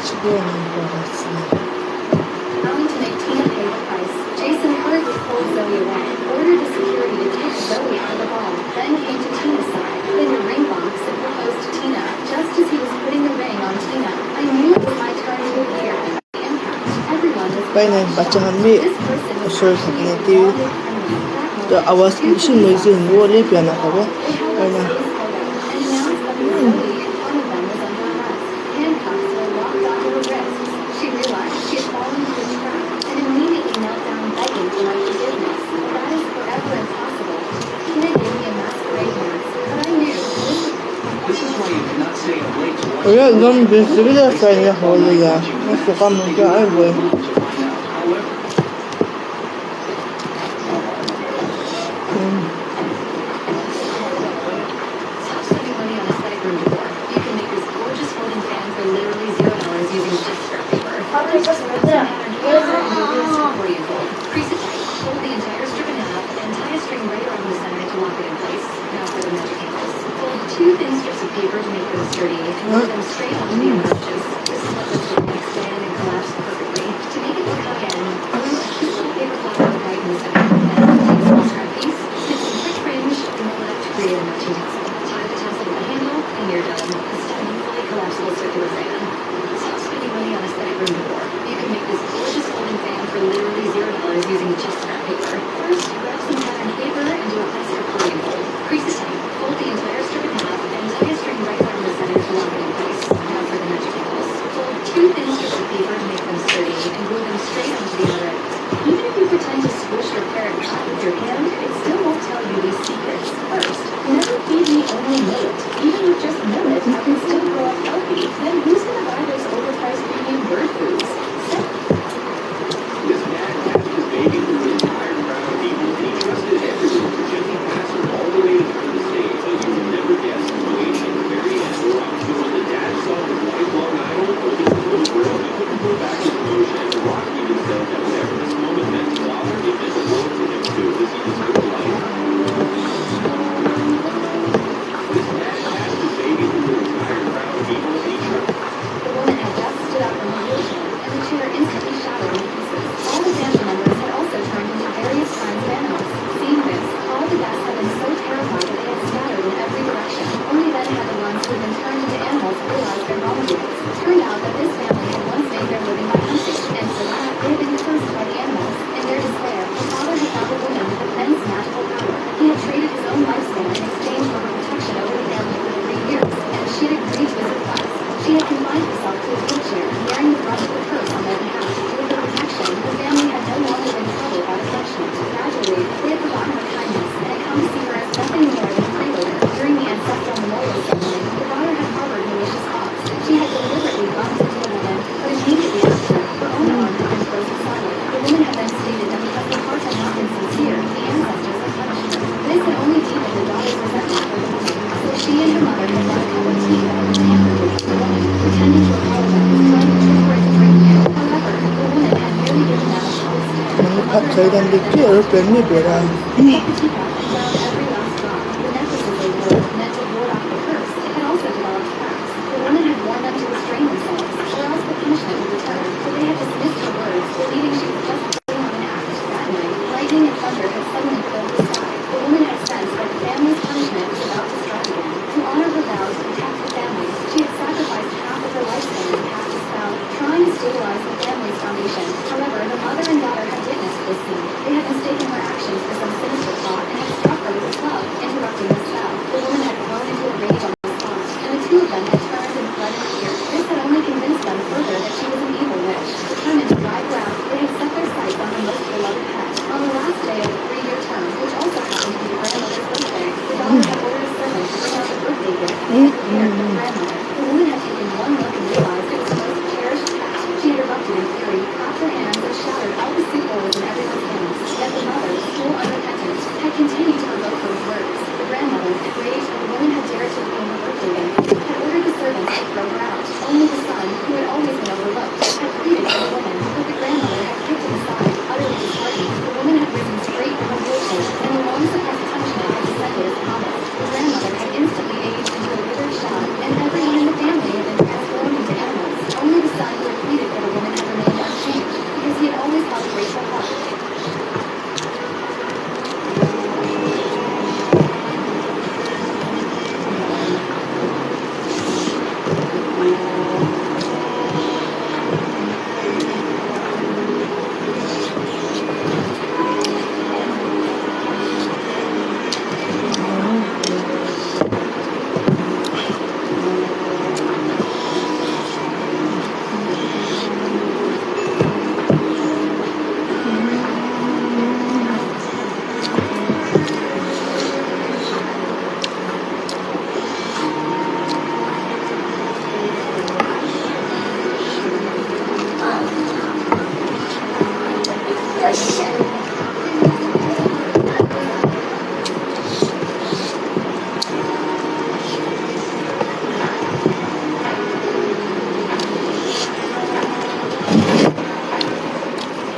시계는 것 같습니다. Trying to make Tina pay the price, Jason hurriedly pulled Zoe away, ordered the security to take Zoe out of the ball, then came to Tina's side, put in the ring box and proposed to Tina. Just as he was putting the ring on Tina, I knew it was my turn to appear. The impact. Everyone was Baina macam usul seperti itu, awas musim musim boleh piana kabe. Baina. She realized she had fallen into a trap and immediately knelt down begging for my forgiveness. That is forever impossible. Tina gave me a masquerade mask, but I knew This is why you cannot stay up late to watch. Oye, non bisbila saya holiga. Masuk kamu ke air Stop spending money on aesthetic room decor. You can make this gorgeous folding fan for literally $0 using just scrap paper. Crease it tight, fold the entire strip in half, and tie a string right around the center to lock it in place. Now for the magic handles. Fold 2 thin strips of paper to make them sturdy and glue them straight onto the inner edges. This is what this will expand and collapse perfectly. To make it look high-end, glue a cute little paper flower right in the center. Then take a small scrap piece, stick some quick fringe, and roll it up to create a matching tassel. Tie the tassel to the handle, and you're done. A stunning, fully collapsible circular fan. Stop spending money on aesthetic room decor. You can make this gorgeous folding fan for literally $0 using just scrap paper. First, grab some patterned paper and do a classic accordion fold. Crease it tight, fold the entire strip in half, and tie a string right around the center to lock it in place. Now for the magic handles. Fold 2 thin strips of paper to make them sturdy and glue them straight onto the outer edges. Even if you pretend to squish or parrot shot with your hand, it still won't tell you these secrets. First, never feed me only millet. Even with just millet, I can still grow up healthy. Then who's going to buy those overpriced premium bird foods? This dad passed his baby through an entire crowd of people, and he trusted everyone to gently pass her all the way to turn the stage. But you will never guess who waited at the very end. But when the dad saw his wife Long Island holding the little girl, he couldn't go back his emotion. And Rock even said that whatever this moment meant to Father, it meant the world to him too, as he deserved life. This dad passed his baby through an entire crowd of people, and he trusted. The woman had just stood up from her wheelchair, and the chair instantly shattered in pieces. All the family members had also turned into various kinds of animals. Seeing this, all the guests had been so terrified that they had scattered in every direction. Only then had the ones who had been turned into animals realized their wrongdoings. It turned out that this family had once made their living by hunting, and for that, they had been cursed by the animals. In their despair, the father had found a woman with immense magical power. He had traded his own lifespan in exchange for her protection over the family for 3 years, and she had agreed to his request. She had confined herself to a wheelchair, bearing the brunt of the curse on their behalf. With her protection, the family had no longer been troubled by the punishment. Gradually, they had forgotten her kindness, and had come to see her as nothing more than a freeloader. During the ancestral memorial ceremony, the daughter had harbored malicious thoughts. She had deliberately bumped into the woman, but immediately after, her own arm had been frozen solid. The woman had then stated that because the heart had not been sincere, the ancestors had punished her. This had only deepened the daughter's resentment for the woman, so she and her mother had brought a cup of tea that was tampered with the woman, pretending to apologize, trying to trick her into drinking it. However, the woman had merely given them a false care. Manipap saya dan dikir perni bera. The teapot had drowned every last drop. The necklaces they wore meant to ward off the curse. It had also developed cracks. The woman had worn them to restrain themselves, or else the punishment would return. But they had dismissed her words, believing she was just putting on an act. That night, lightning and thunder had suddenly filled the sky. The woman had sensed that the family's punishment was about to strike again. To honor her vow to protect the family, she had sacrificed half of her lifespan and cast a spell, trying to stabilize the family's foundation. However, the mother and daughter had witnessed this scene. They had mistaken her actions for some sinister plot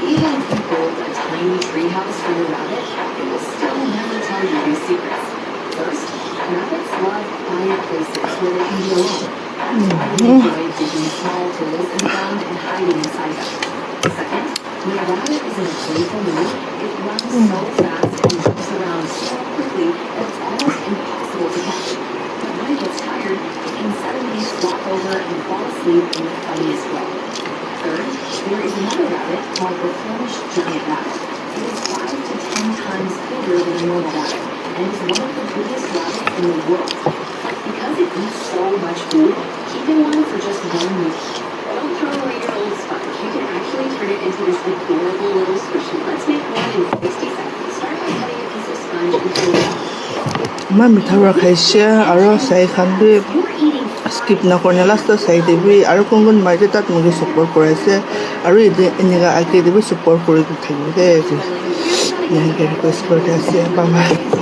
Even if you build a tiny treehouse for your rabbit, it will still never tell you these secrets. First, rabbits love quiet places where they can be alone. They enjoy digging small holes in the ground and hiding inside them. Second, when a rabbit is in a playful mood, it runs so fast and jumps around so quickly that it's almost impossible to catch. But when it gets tired, it can suddenly flop over and fall asleep in the funniest way. Third, there is another rabbit called the Flemish giant rabbit. It is 5 to 10 times bigger than a normal rabbit and is one of the biggest rabbits in the world. Because it eats so much food, keeping one for just 1 week. Don't throw away your old sponge. You can actually turn it into this adorable little squishy. Let's make one in 60 seconds. Start by cutting a piece of sponge into a round. Mami thara khaise aro sai khan bi You're eating skip na korne last sai debi aro kongon mai tat mugi support koraise aro eniga ake debi support kori thakbe de. Yahan ke request korte ase bye bye.